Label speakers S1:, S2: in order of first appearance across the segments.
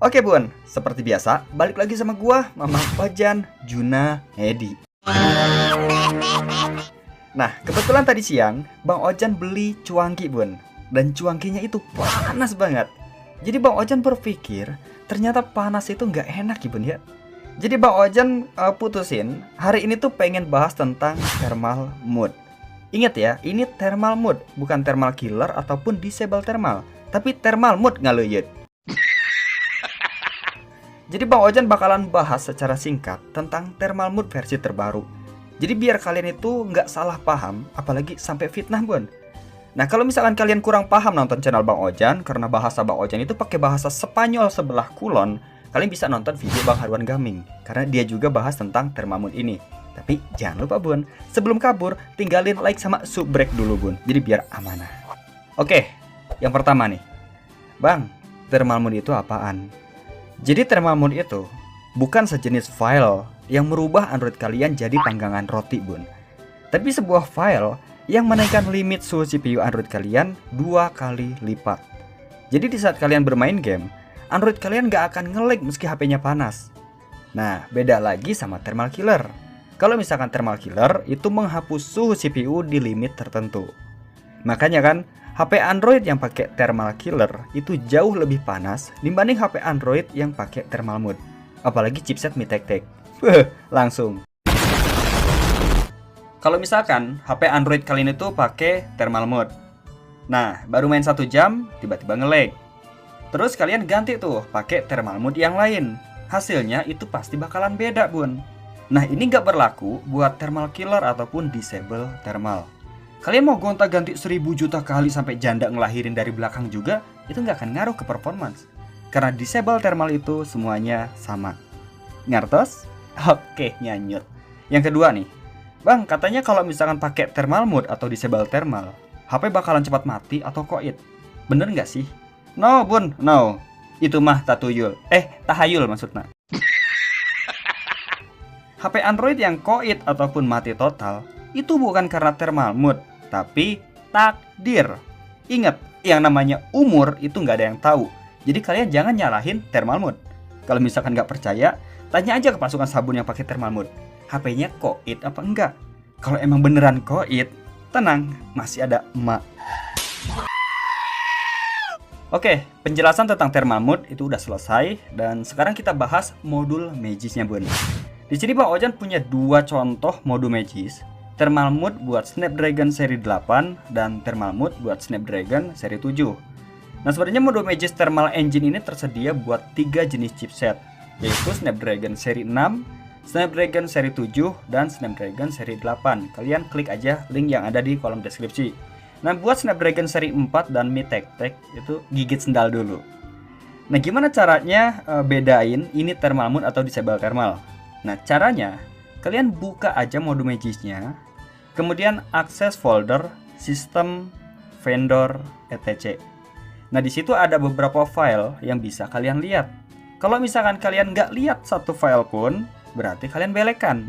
S1: Oke Bun, seperti biasa, balik lagi sama gua, Mamang Ojan Juna Hedi. Nah, kebetulan tadi siang, Bang Ojan beli cuangki Bun. Dan cuangkinya itu panas banget. Jadi Bang Ojan berpikir, ternyata panas itu nggak enak ya Bun ya. Jadi Bang Ojan putusin, hari ini tuh pengen bahas tentang thermal mood. Ingat ya, ini thermal mood, bukan thermal killer ataupun disable thermal. Tapi thermal mood ngaluyut. Jadi Bang Ojan bakalan bahas secara singkat tentang thermal mood versi terbaru. Jadi biar kalian itu nggak salah paham, apalagi sampai fitnah Bun. Nah kalau misalkan kalian kurang paham nonton channel Bang Ojan, karena bahasa Bang Ojan itu pakai bahasa Spanyol sebelah kulon, kalian bisa nonton video Bang Haruan Gaming, karena dia juga bahas tentang thermal mood ini. Tapi jangan lupa Bun, sebelum kabur tinggalin like sama subrek dulu Bun, jadi biar amanah. Oke, yang pertama nih, Bang, thermal mood itu apaan? Jadi thermal mood itu bukan sejenis file yang merubah Android kalian jadi panggangan roti Bun, tapi sebuah file yang menaikkan limit suhu CPU Android kalian 2 kali lipat. Jadi di saat kalian bermain game, Android kalian gak akan nge-lag meski HP-nya panas. Nah, beda lagi sama thermal killer. Kalau misalkan thermal killer itu menghapus suhu CPU di limit tertentu. Makanya kan, HP Android yang pakai thermal killer itu jauh lebih panas dibanding HP Android yang pakai thermal mood. Apalagi chipset Mi Tek-Tek. Langsung. Kalau misalkan HP Android kalian itu pakai thermal mode, nah baru main 1 jam tiba-tiba nge-lag. Terus kalian ganti tuh pakai thermal mode yang lain, hasilnya itu pasti bakalan beda Bun. Nah ini nggak berlaku buat thermal killer ataupun disable thermal. Kalian mau gonta-ganti 1000 juta kali sampai janda ngelahirin dari belakang juga, itu nggak akan ngaruh ke performance. Karena disable thermal itu semuanya sama. Ngertos? Oke, nyanyut. Yang kedua nih, Bang, katanya kalau misalkan pakai thermal mode atau disable thermal, HP bakalan cepat mati atau koit. Bener nggak sih? No Bun, no. Itu mah tatuyul. Tahayul maksudnya. HP Android yang koit ataupun mati total, itu bukan karena thermal mode, tapi takdir. Ingat, yang namanya umur itu nggak ada yang tahu. Jadi kalian jangan nyalahin thermal mode. Kalau misalkan nggak percaya, tanya aja ke pasukan sabun yang pakai thermal mode. HP-nya koit apa enggak? Kalau emang beneran koit, tenang, masih ada emak. Oke, penjelasan tentang thermal mode itu udah selesai. Dan sekarang kita bahas modul Magis-nya Bun. Di sini Bang Ojan punya 2 contoh modul Magis. Thermal mode buat Snapdragon seri 8 dan thermal mode buat Snapdragon seri 7. Nah sebenarnya modul Magis Thermal Engine ini tersedia buat 3 jenis chipset, yaitu Snapdragon seri 6, Snapdragon seri 7, dan Snapdragon seri 8. Kalian klik aja link yang ada di kolom deskripsi. Nah buat Snapdragon seri 4 dan Mi Tek-Tek itu gigit sendal dulu. Nah gimana caranya bedain ini thermal mode atau disable thermal? Nah caranya, kalian buka aja mode Magisnya, kemudian akses folder sistem vendor etc. Nah disitu ada beberapa file yang bisa kalian lihat. Kalau misalkan kalian nggak lihat satu file pun, berarti kalian belekan.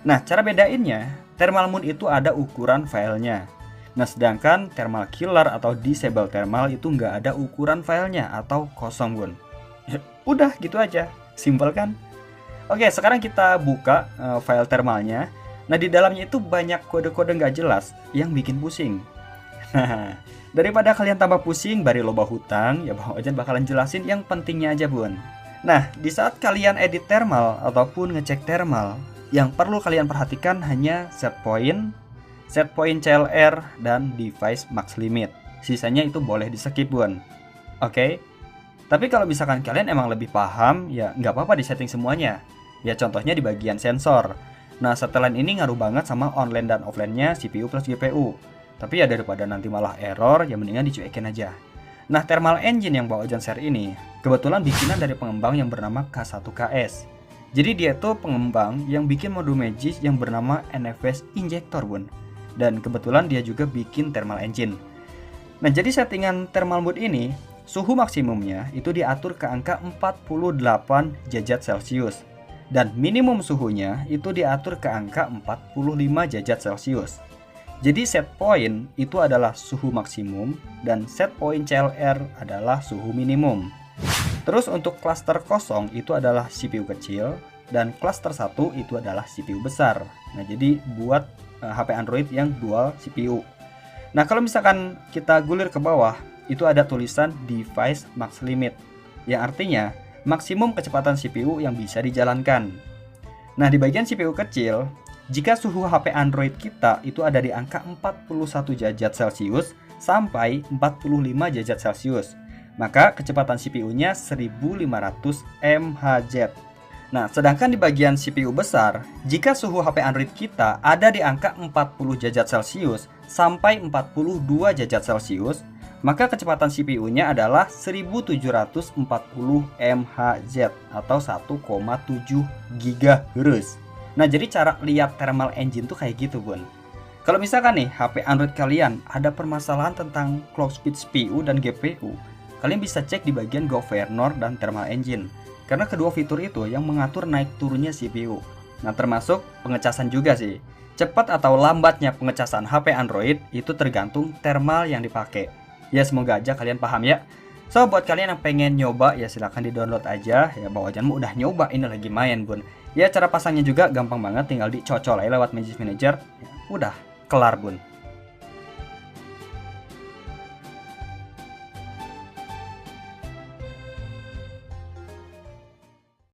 S1: Nah cara bedainnya, thermal mode itu ada ukuran filenya. Nah sedangkan thermal killer atau disable thermal itu nggak ada ukuran filenya atau kosong Bun. Udah gitu aja, simpel kan? Oke sekarang kita buka file thermalnya. Nah di dalamnya itu banyak kode-kode nggak jelas yang bikin pusing. Nah daripada kalian tambah pusing bari loba hutang, ya Bang Ojan bakalan jelasin yang pentingnya aja Bun. Nah, di saat kalian edit thermal ataupun ngecek thermal, yang perlu kalian perhatikan hanya set point CLR, dan device max limit. Sisanya itu boleh di skip Bun. Oke? Tapi kalau misalkan kalian emang lebih paham, ya nggak apa-apa di setting semuanya. Ya contohnya di bagian sensor. Nah, setelan ini ngaruh banget sama online dan offline-nya CPU plus GPU. Tapi ya daripada nanti malah error, ya mendingan dicuekin aja. Nah, thermal engine yang Bang Ojan share ini kebetulan bikinan dari pengembang yang bernama K1KS. Jadi dia tuh pengembang yang bikin modul Magis yang bernama NFS Injector Bun. Dan kebetulan dia juga bikin thermal engine. Nah, jadi settingan thermal mode ini, suhu maksimumnya itu diatur ke angka 48 derajat Celcius. Dan minimum suhunya itu diatur ke angka 45 derajat Celcius. Jadi set point itu adalah suhu maksimum dan set point CLR adalah suhu minimum. Terus untuk klaster kosong itu adalah CPU kecil, dan klaster 1 itu adalah CPU besar. Nah, jadi buat HP Android yang dual CPU. Nah, kalau misalkan kita gulir ke bawah, itu ada tulisan device max limit, yang artinya maksimum kecepatan CPU yang bisa dijalankan. Nah, di bagian CPU kecil, jika suhu HP Android kita itu ada di angka 41 derajat Celcius sampai 45 derajat Celcius, maka kecepatan CPU-nya 1500 mHz. Nah, sedangkan di bagian CPU besar, jika suhu HP Android kita ada di angka 40 derajat Celcius sampai 42 derajat Celcius, maka kecepatan CPU-nya adalah 1740 mHz atau 1,7 GHz. Nah, jadi cara lihat thermal engine tuh kayak gitu, Bun. Kalau misalkan nih HP Android kalian ada permasalahan tentang clock speed CPU dan GPU, kalian bisa cek di bagian governor dan thermal engine, karena kedua fitur itu yang mengatur naik turunnya CPU. Nah, termasuk pengecasan juga sih. Cepat atau lambatnya pengecasan HP Android itu tergantung thermal yang dipakai. Ya, semoga aja kalian paham ya. So, buat kalian yang pengen nyoba ya silahkan di-download aja. Ya, Bang Ojan udah nyoba, ini lagi main, Bun. Ya, cara pasangnya juga gampang banget, tinggal dicocol aja lewat Magisk Manager. Ya, udah kelar, Bun.